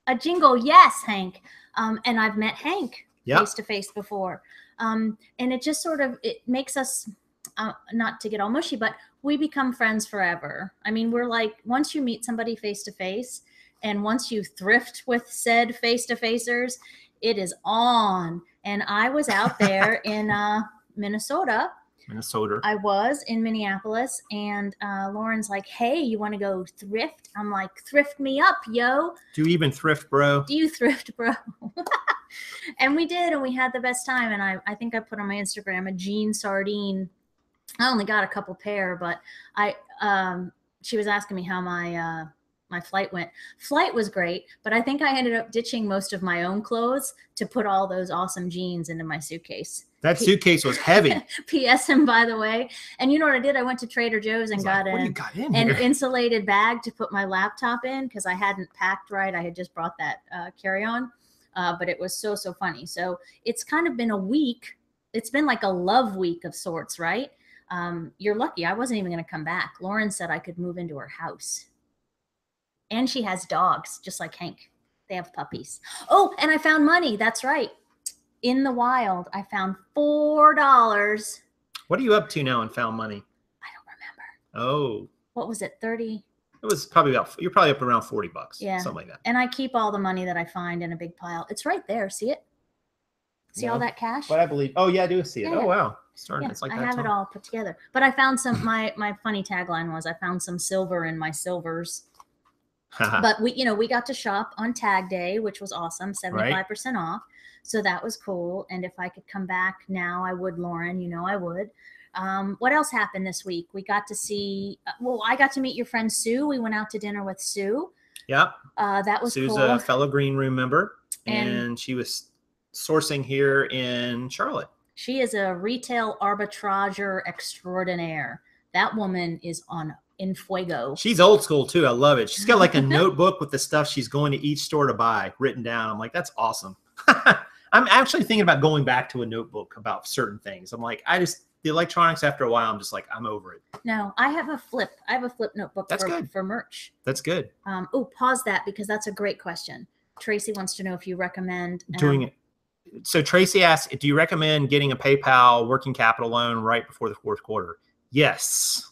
A jingle. Yes, Hank. And I've met Hank face to face before. And it just it makes us, not to get all mushy, but we become friends forever. I mean, we're like, once you meet somebody face to face and once you thrift with said face to facers, it is on. And I was out there in Minnesota. I was in Minneapolis, and Lauren's like, hey, you want to go thrift? I'm like, thrift me up, yo. Do you even thrift, bro? Do you thrift, bro? And we did, and we had the best time. And I think I put on my Instagram a jean sardine. I only got a couple pair, but she was asking me how my flight went. Flight was great, but I think I ended up ditching most of my own clothes to put all those awesome jeans into my suitcase. That suitcase was heavy. P.S. And by the way, and you know what I did? I went to Trader Joe's and got an insulated bag to put my laptop in because I hadn't packed right. I had just brought that carry-on, but it was so funny. So it's kind of been a week. It's been like a love week of sorts, right? You're lucky. I wasn't even going to come back. Lauren said I could move into her house. And she has dogs, just like Hank. They have puppies. Oh, and I found money. That's right. In the wild, I found $4. What are you up to now and found money? I don't remember. Oh. What was it, 30? It was probably you're probably up around $40. Yeah. Something like that. And I keep all the money that I find in a big pile. It's right there. See it? See all that cash? But I believe, I do see it. Yeah. Oh, wow. It's like I have it all put together. But I found some, my funny tagline was, I found some silver in my silvers. But we got to shop on Tag Day, which was awesome, 75% off. So that was cool. And if I could come back now, I would, Lauren, I would. What else happened this week? We got to see, I got to meet your friend Sue. We went out to dinner with Sue. Yep. That was Sue's cool. a fellow Green Room member, and she was sourcing here in Charlotte. She is a retail arbitrager extraordinaire. That woman is in fuego. She's old school too. I love it. She's got like a notebook with the stuff she's going to each store to buy written down. I'm like, that's awesome. I'm actually thinking about going back to a notebook about certain things. I'm like, the electronics after a while, I'm just like, I'm over it. No, I have a flip notebook for merch. That's good. Pause that because that's a great question. Tracy wants to know if you recommend doing it. So Tracy asks, do you recommend getting a PayPal working capital loan right before the fourth quarter? Yes.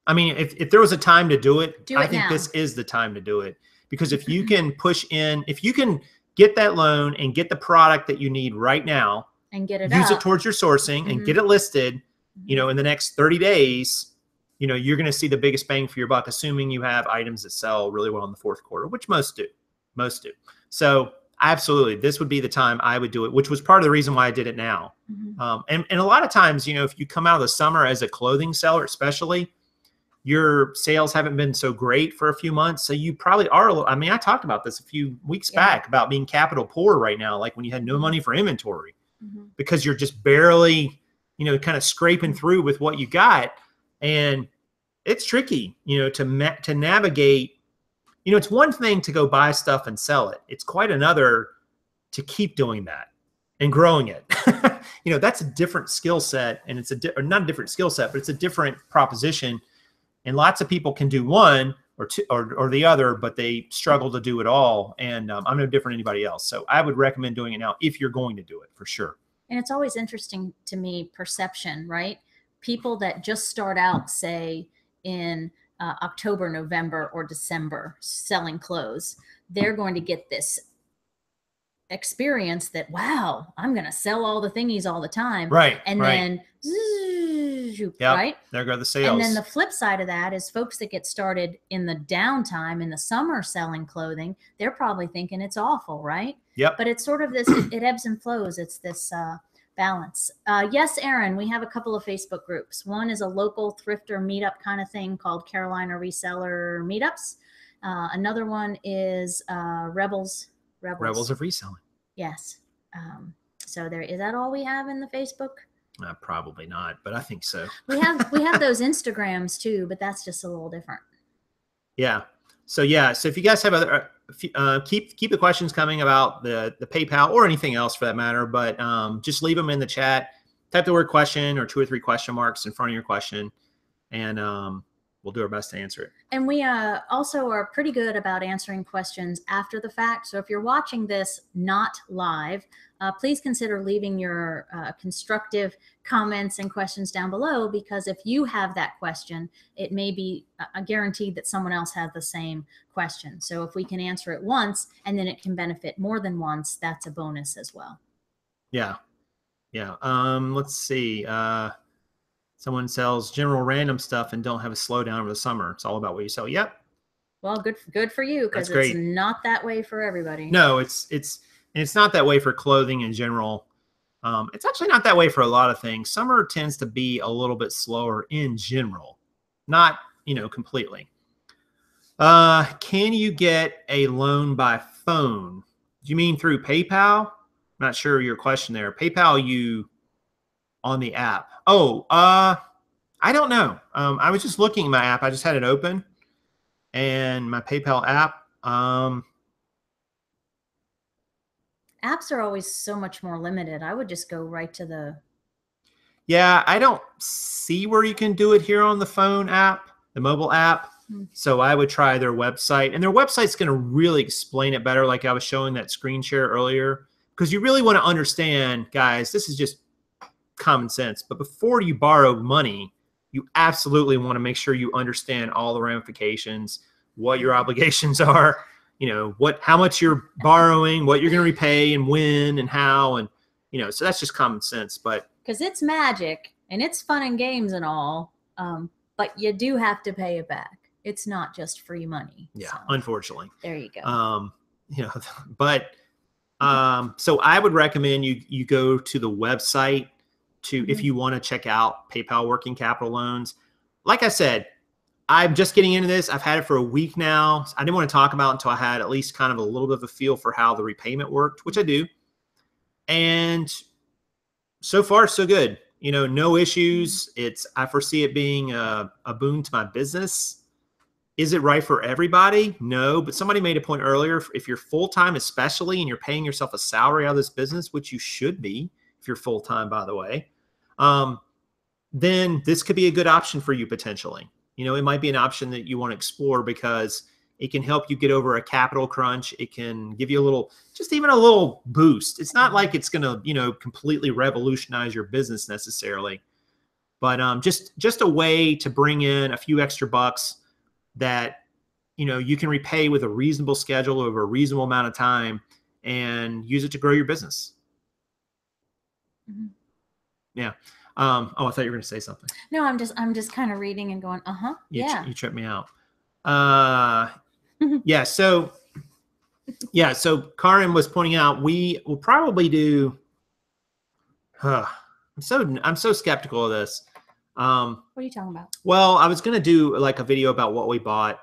I mean, if there was a time to do it, I think this is the time to do it. Because if you can push in, if you can get that loan and get the product that you need right now and get it use it towards your sourcing and get it listed, you know, in the next 30 days, you know, you're going to see the biggest bang for your buck, assuming you have items that sell really well in the fourth quarter, which most do. So absolutely, this would be the time I would do it, which was part of the reason why I did it now. And a lot of times, you know, if you come out of the summer as a clothing seller, especially, your sales haven't been so great for a few months. So you probably are, I mean, I talked about this a few weeks back about being capital poor right now, like when you had no money for inventory because you're just barely, you know, kind of scraping through with what you got. And it's tricky, you know, to navigate. You know, it's one thing to go buy stuff and sell it. It's quite another to keep doing that and growing it. You know, that's a different skill set, and it's or not a different skill set, but it's a different proposition. And lots of people can do one or two or the other, but they struggle to do it all. And I'm no different than anybody else. So I would recommend doing it now if you're going to do it, for sure. And it's always interesting to me, perception, right? People that just start out, say, in October, November, or December selling clothes, they're going to get this experience that, wow, I'm going to sell all the thingies all the time. Right. And then, right? There go the sales. And then the flip side of that is folks that get started in the downtime, in the summer selling clothing, they're probably thinking it's awful, right? Yep. But it's sort of this, it ebbs and flows. It's this balance. Yes, Aaron, we have a couple of Facebook groups. One is a local thrifter meetup kind of thing called Carolina Reseller Meetups. Another one is Rebels of Reselling. Yes. So there, is that all we have in the Facebook? Probably not, but I think so. we have those Instagrams too, but that's just a little different. Yeah. So if you guys have other, keep the questions coming about the PayPal or anything else for that matter, but just leave them in the chat. Type the word question or 2 or 3 question marks in front of your question, and we'll do our best to answer it. And we also are pretty good about answering questions after the fact. So if you're watching this not live, please consider leaving your constructive comments and questions down below, because if you have that question, it may be guaranteed that someone else has the same question. So if we can answer it once and then it can benefit more than once, that's a bonus as well. Yeah. Yeah. Let's see. Someone sells general random stuff and don't have a slowdown over the summer. It's all about what you sell. Yep. Well, good for you, because it's not that way for everybody. No, it's not that way for clothing in general. It's actually not that way for a lot of things. Summer tends to be a little bit slower in general, not, you know, completely. Can you get a loan by phone? Do you mean through PayPal? I'm not sure your question there. PayPal you on the app. Oh, I don't know. I was just looking at my app. I just had it open, and my PayPal app. Apps are always so much more limited. I would just go right to the. Yeah, I don't see where you can do it here on the phone app, the mobile app. So I would try their website, and their website's going to really explain it better. Like I was showing that screen share earlier, because you really want to understand, guys, this is just common sense. But before you borrow money, you absolutely want to make sure you understand all the ramifications, what your obligations are, you know, how much you're borrowing, what you're going to repay, and when and how, and you know, so that's just common sense. But because it's magic and it's fun and games and all, but you do have to pay it back. It's not just free money. Yeah, so, unfortunately. There you go. You know, but so I would recommend you go to the website if you want to check out PayPal working capital loans. Like I said, I'm just getting into this. I've had it for a week now. I didn't want to talk about it until I had at least kind of a little bit of a feel for how the repayment worked, which I do. And so far, so good. You know, no issues. I foresee it being a boon to my business. Is it right for everybody? No, but somebody made a point earlier. If you're full-time, especially, and you're paying yourself a salary out of this business, which you should be if you're full-time, by the way, then this could be a good option for you potentially. You know, it might be an option that you want to explore, because It can help you get over a capital crunch. It can give you a little, just even a little boost. It's not like it's going to, you know, completely revolutionize your business necessarily, but just a way to bring in a few extra bucks that, you know, you can repay with a reasonable schedule over a reasonable amount of time and use it to grow your business. Mm-hmm. Yeah. Oh, I thought you were going to say something. No, I'm just kind of reading and going, yeah. You tripped me out. Yeah. So Karin was pointing out, we will probably do, I'm so skeptical of this. What are you talking about? Well, I was going to do like a video about what we bought,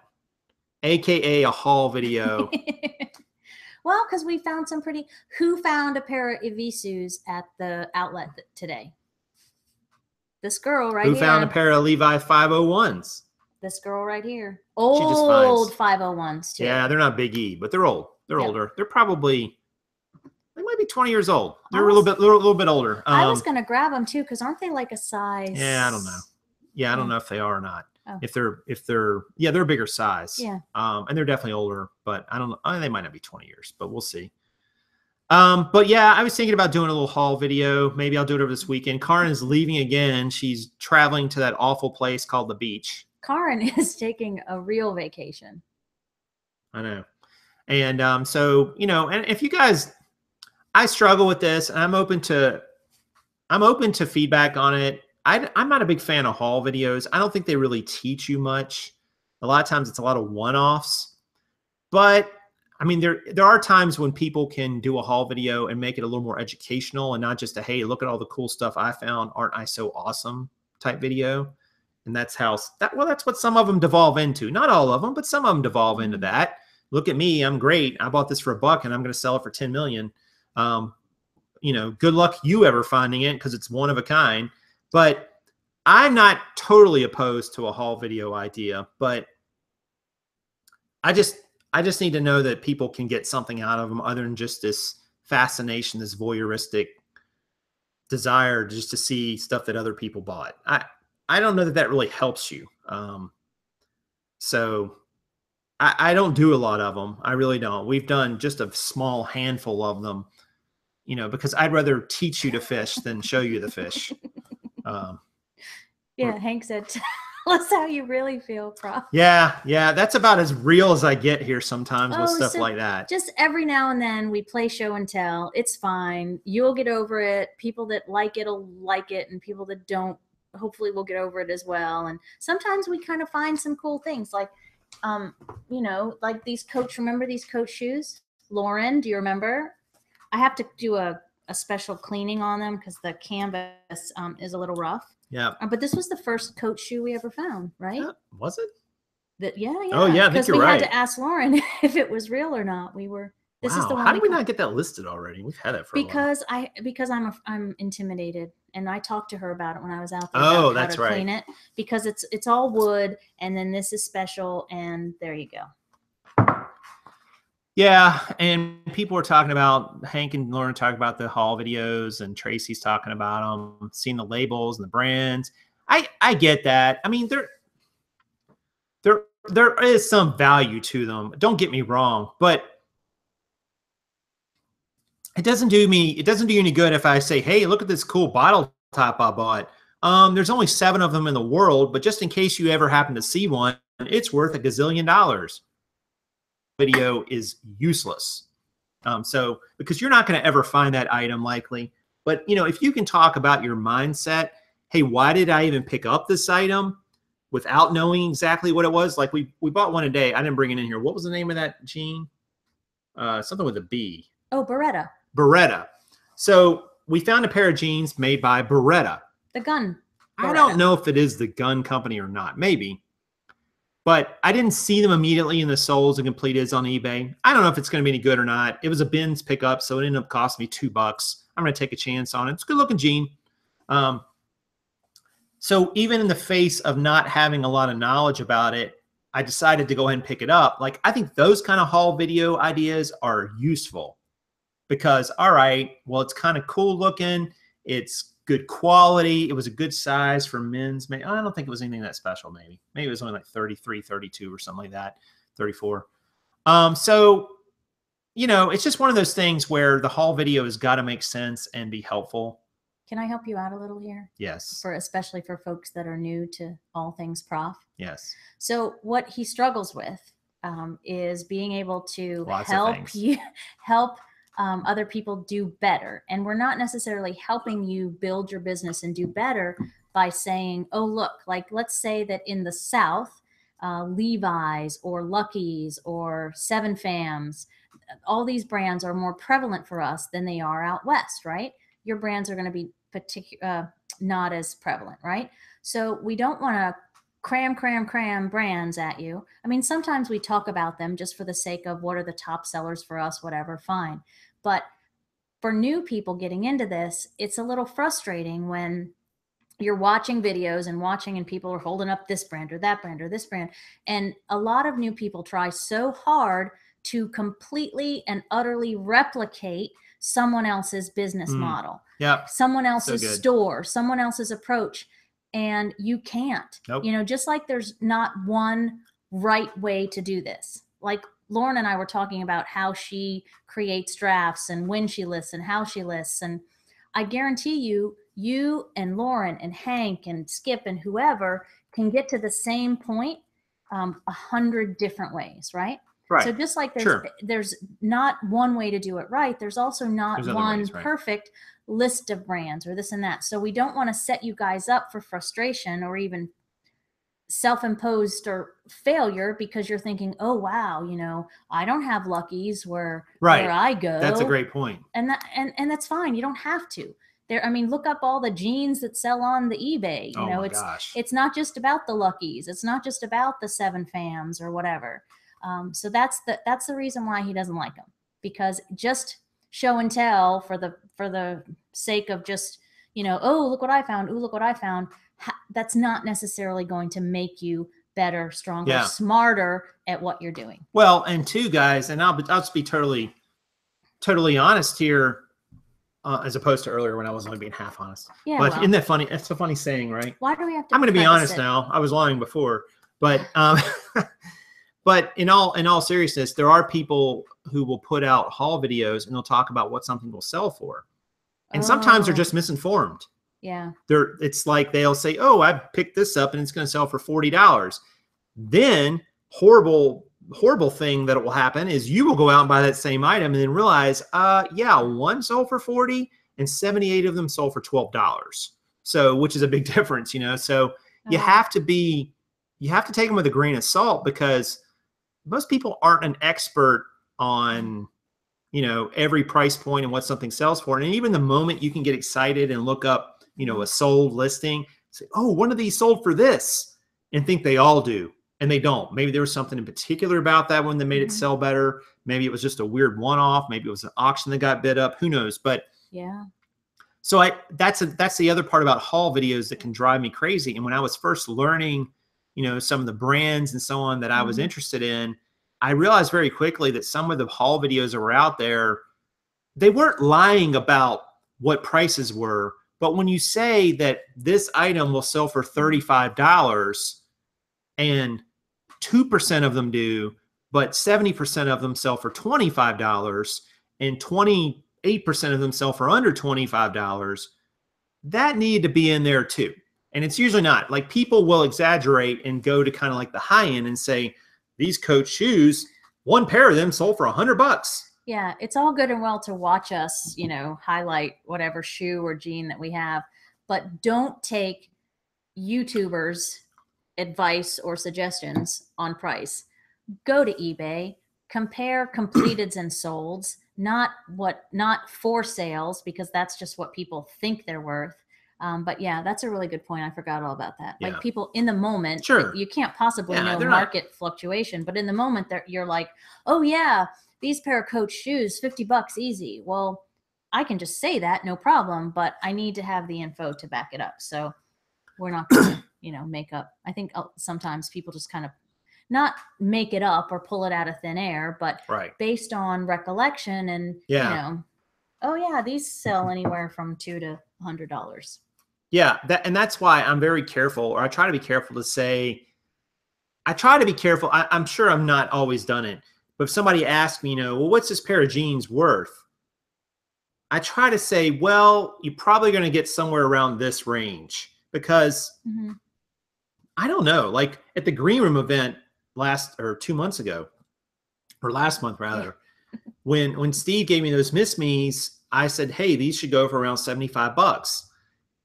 AKA a haul video. Well, because we found who found a pair of Evisus at the outlet today? This girl right here. Who found a pair of Levi 501s? This girl right here. Old 501s too. Yeah, they're not Big E, but they're old. They're older. They're probably, they might be 20 years old. They're a little bit older. I was going to grab them too, because aren't they like a size? Yeah, I don't know. Yeah, I don't know if they are or not. Oh. If they're a bigger size. Yeah. And they're definitely older, but I don't know. I mean, they might not be 20 years, but we'll see. But yeah, I was thinking about doing a little haul video. Maybe I'll do it over this weekend. Karin is leaving again. She's traveling to that awful place called the beach. Karin is taking a real vacation. I know. And so, you know, and if you guys, I struggle with this, and I'm open to feedback on it. I'm not a big fan of haul videos. I don't think they really teach you much. A lot of times it's a lot of one-offs. But I mean, there are times when people can do a haul video and make it a little more educational and not just a, hey, look at all the cool stuff I found. Aren't I so awesome type video? And that's what some of them devolve into. Not all of them, but some of them devolve into that. Look at me, I'm great. I bought this for $1 and I'm going to sell it for 10 million. You know, good luck you ever finding it, because it's one of a kind. But I'm not totally opposed to a haul video idea, but I just need to know that people can get something out of them other than just this fascination, this voyeuristic desire just to see stuff that other people bought. I don't know that really helps you. So I don't do a lot of them. I really don't. We've done just a small handful of them, you know, because I'd rather teach you to fish than show you the fish. Yeah, Hank said, tell us how you really feel, Prof. Yeah, that's about as real as I get here sometimes with stuff like that. Just every now and then we play show and tell. It's fine. You'll get over it. People that like it will like it, and people that don't, hopefully will get over it as well. And sometimes we kind of find some cool things, like, you know, like these remember these Coach shoes? Lauren, do you remember? I have to do a special cleaning on them because the canvas is a little rough. Yeah. But this was the first Coach shoe we ever found, right? Was it? Yeah. Oh, yeah, I think you're right. Because we had to ask Lauren if it was real or not. This is the one. How did we not get that listed already? We've had it for a while. Because I'm intimidated, and I talked to her about it when I was out there. Oh, that's right. Clean it, because it's all wood, and then this is special, and there you go. Yeah, and people were talking about, Hank and Lauren talking about the haul videos, and Tracy's talking about them, seeing the labels and the brands. I get that. I mean, there is some value to them. Don't get me wrong, but it doesn't do you any good if I say, hey, look at this cool bottle top I bought. There's only 7 of them in the world, but just in case you ever happen to see one, it's worth $1 gazillion. Video is useless. So because you're not going to ever find that item likely, but you know, if you can talk about your mindset, hey, why did I even pick up this item without knowing exactly what it was? Like we bought one a day. I didn't bring it in here. What was the name of that jean? Something with a B. Oh, Beretta. So we found a pair of jeans made by Beretta. The gun. Beretta. I don't know if it is the gun company or not. Maybe. But I didn't see them immediately in the soles and completed on eBay. I don't know if it's going to be any good or not. It was a bins pickup, so it ended up costing me $2. I'm going to take a chance on it. It's a good looking jean. So even in the face of not having a lot of knowledge about it, I decided to go ahead and pick it up. Like, I think those kind of haul video ideas are useful because, all right, well, it's kind of cool looking. It's good quality. It was a good size for men's. I don't think it was anything that special. Maybe it was only like 33, 32 or something like that. 34. So, you know, it's just one of those things where the haul video has got to make sense and be helpful. Can I help you out a little here? Yes. Especially for folks that are new to all things Prof. Yes. So what he struggles with is being able to help other people do better. And we're not necessarily helping you build your business and do better by saying, oh, look, like let's say that in the South, Levi's or Lucky's or Seven Fams, all these brands are more prevalent for us than they are out West, right? Your brands are going to be not as prevalent, right? So we don't want to cram brands at you. I mean, sometimes we talk about them just for the sake of what are the top sellers for us, whatever, fine. But for new people getting into this, it's a little frustrating when you're watching videos and people are holding up this brand or that brand or this brand. And a lot of new people try so hard to completely and utterly replicate someone else's business model, someone else's store, someone else's approach. And you can't, you know, just like there's not one right way to do this. Like Lauren and I were talking about how she creates drafts and when she lists and how she lists. And I guarantee you, you and Lauren and Hank and Skip and whoever can get to the same point 100 different ways, right? Right. So just like there's not one way to do it right, there's also not one perfect list of brands or this and that. So we don't want to set you guys up for frustration or even self-imposed or failure because you're thinking, oh wow, you know, I don't have Lucky's where I go. That's a great point. And that's fine. You don't have to. There, I mean, look up all the jeans that sell on the eBay. You know, it's not just about the Lucky's. It's not just about the Seven Fams or whatever. So that's the reason why he doesn't like them, because just show and tell for the sake of just, you know, oh, look what I found. Ooh, look what I found. That's not necessarily going to make you better, stronger, smarter at what you're doing. Well, and two guys, and I'll just be totally honest here, as opposed to earlier when I was only being half honest. Yeah, but isn't that funny? It's a funny saying, right? Why do we have to? I'm going to be honest now. I was lying before, but but in all seriousness, there are people who will put out haul videos and they'll talk about what something will sell for, and sometimes they're just misinformed. Yeah. It's like they'll say, oh, I picked this up and it's going to sell for $40. Then horrible thing that will happen is you will go out and buy that same item and then realize, yeah, one sold for 40 and 78 of them sold for $12. So, which is a big difference, you know? So you have to take them with a grain of salt, because most people aren't an expert on, you know, every price point and what something sells for. And even the moment you can get excited and look up, you know, a sold listing, say, oh, one of these sold for this, and think they all do. And they don't. Maybe there was something in particular about that one that made it sell better. Maybe it was just a weird one-off. Maybe it was an auction that got bid up. Who knows? But yeah. So that's the other part about haul videos that can drive me crazy. And when I was first learning, you know, some of the brands and so on that I was interested in, I realized very quickly that some of the haul videos that were out there, they weren't lying about what prices were. But when you say that this item will sell for $35 and 2% of them do, but 70% of them sell for $25 and 28% of them sell for under $25, that needed to be in there too. And it's usually not. Like, people will exaggerate and go to kind of like the high end and say, these Coach shoes, one pair of them sold for $100. Yeah, it's all good and well to watch us, you know, highlight whatever shoe or jean that we have, but don't take YouTubers' advice or suggestions on price. Go to eBay, compare completeds and solds, not for sales, because that's just what people think they're worth. But yeah, that's a really good point. I forgot all about that. Like, people in the moment, you can't possibly know market fluctuation, but in the moment you're like, oh yeah, these pair of Coach shoes, $50 easy. Well, I can just say that, no problem, but I need to have the info to back it up. So we're not going to, you know, make up. I think sometimes people just kind of not make it up or pull it out of thin air, but based on recollection and, you know, oh yeah, these sell anywhere from $2 to $100. Yeah, and that's why I'm very careful, or I try to be careful to say, I try to be careful. I'm sure I'm not always done it, but if somebody asks me, well, what's this pair of jeans worth? I try to say, well, you're probably going to get somewhere around this range because I don't know, like at the Green Room event last 2 months ago, or last month rather, when Steve gave me those Miss Me's, I said, hey, these should go for around $75.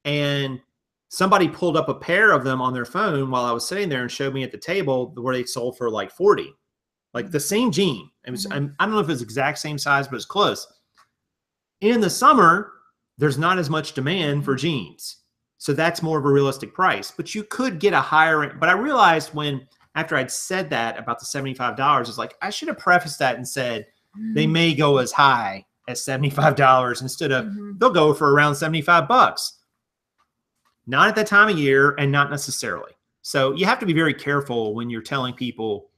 And somebody pulled up a pair of them on their phone while I was sitting there and showed me at the table where they sold for like 40, like the same jean. It was, I don't know if it's exact same size, but it's close. In the summer, there's not as much demand for jeans. So that's more of a realistic price, but you could get a higher, but I realized after I'd said that about the $75, it's like, I should have prefaced that and said, they may go as high as $75 instead of they'll go for around $75. Not at that time of year and not necessarily. So you have to be very careful when you're telling people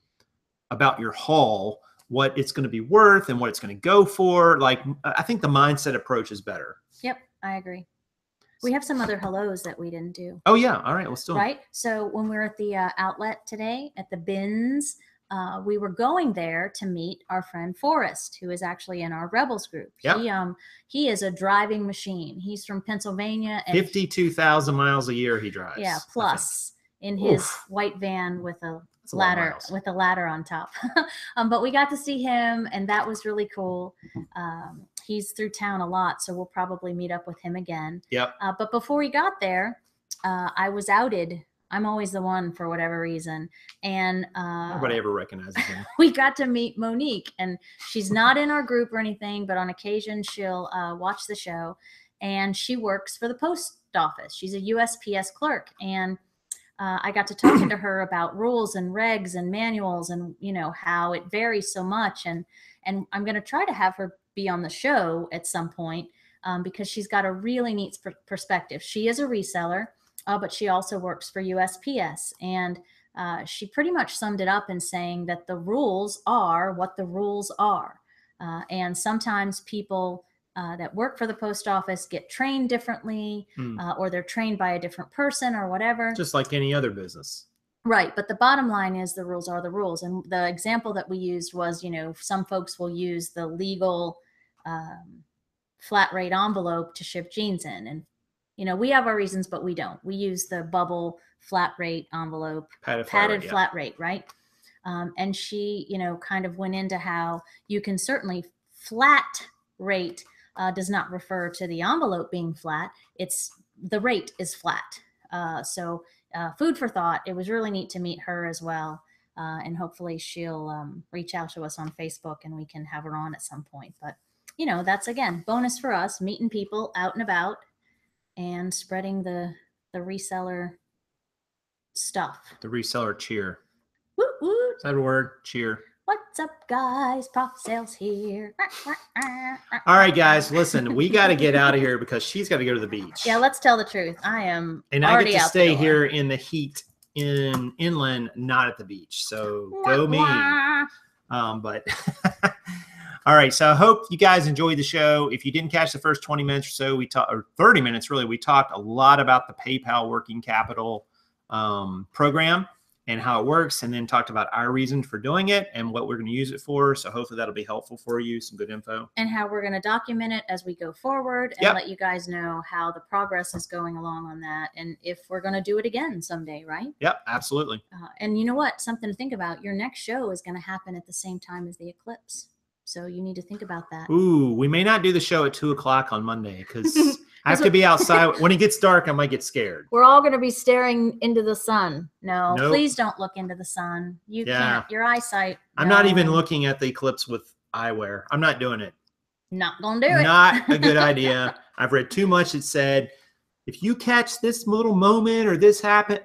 about your haul, what it's going to be worth and what it's going to go for. Like, I think the mindset approach is better. Yep, I agree. We have some other hellos that we didn't do. Oh, yeah. All right. Let's do it. Right. So when we were at the outlet today at the bins, we were going there to meet our friend Forrest, who is actually in our Rebels group. Yep. He is a driving machine. He's from Pennsylvania. And 52,000 miles a year he drives. Yeah, plus in his white van with a ladder on top. But we got to see him, and that was really cool. He's through town a lot, so we'll probably meet up with him again. Yep. But before we got there, I was outed. I'm always the one for whatever reason. And nobody ever recognizes him. We got to meet Monique, and she's not in our group or anything, but on occasion she'll watch the show, and she works for the post office. She's a USPS clerk. And I got to talking to her about rules and regs and manuals and, how it varies so much. And I'm going to try to have her be on the show at some point because she's got a really neat perspective. She is a reseller. But she also works for USPS. And she pretty much summed it up in saying that the rules are what the rules are. And sometimes people that work for the post office get trained differently or they're trained by a different person or whatever. Just like any other business. Right. But the bottom line is the rules are the rules. And the example that we used was, some folks will use the legal flat rate envelope to ship jeans in. And we have our reasons, but we don't. We use the bubble flat rate envelope, padded flat rate, right? And she, kind of went into how you can certainly flat rate does not refer to the envelope being flat. It's the rate is flat. So food for thought. It was really neat to meet her as well. And hopefully she'll reach out to us on Facebook and we can have her on at some point. But, that's, again, bonus for us, meeting people out and about. And spreading the reseller stuff. The reseller cheer. Woot woot. Is that a word? Cheer. What's up, guys? Prof Sales here. All right, guys, listen, we got to get out of here because she's got to go to the beach. Yeah, let's tell the truth. I am and already I get to out stay the door. here in the heat in inland, not at the beach. So go me. But all right. So I hope you guys enjoyed the show. If you didn't catch the first 20 minutes or so, or 30 minutes, really, we talked a lot about the PayPal working capital program and how it works, and then talked about our reason for doing it and what we're going to use it for. So hopefully that'll be helpful for you. Some good info. And how we're going to document it as we go forward and let you guys know how the progress is going along on that. And if we're going to do it again someday, right? Yep, absolutely. And you know what? Something to think about. Your next show is going to happen at the same time as the eclipse. So you need to think about that. Ooh, we may not do the show at 2:00 on Monday because I have to be outside. When it gets dark, I might get scared. We're all going to be staring into the sun. No, nope. Please don't look into the sun. You can't. Your eyesight. I'm not even looking at the eclipse with eyewear. I'm not doing it. Not going to do it. Not a good idea. I've read too much that said, if you catch this little moment or this happen,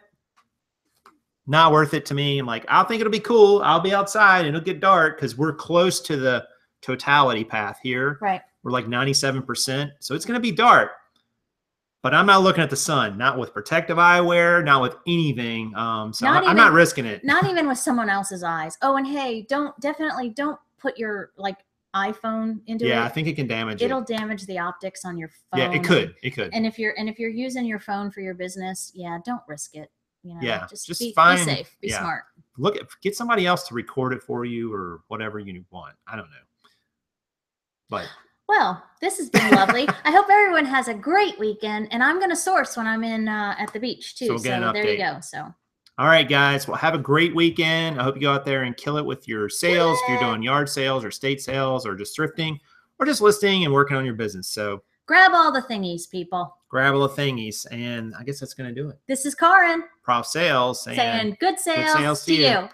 not worth it to me. I'm like, I think it'll be cool. I'll be outside and it'll get dark because we're close to the totality path here. Right. We're like 97%. So it's going to be dark. But I'm not looking at the sun, not with protective eyewear, not with anything. So I'm not risking it. Not even with someone else's eyes. Oh, and hey, definitely don't put your iPhone into it. Yeah, I think it can damage it. It'll damage the optics on your phone. Yeah, it could. It could. And if you're using your phone for your business, yeah, don't risk it. You know, just be safe, be smart. get somebody else to record it for you or whatever you want. I don't know. But well, this has been lovely. I hope everyone has a great weekend, and I'm going to source when I'm in at the beach too. So there you go. So. All right, guys. Well, have a great weekend. I hope you go out there and kill it with your sales. If you're doing yard sales or state sales or just thrifting or just listing and working on your business. So grab all the thingies, people. Grab all the thingies. And I guess that's going to do it. This is Karin. Prof Sales saying good sales to you.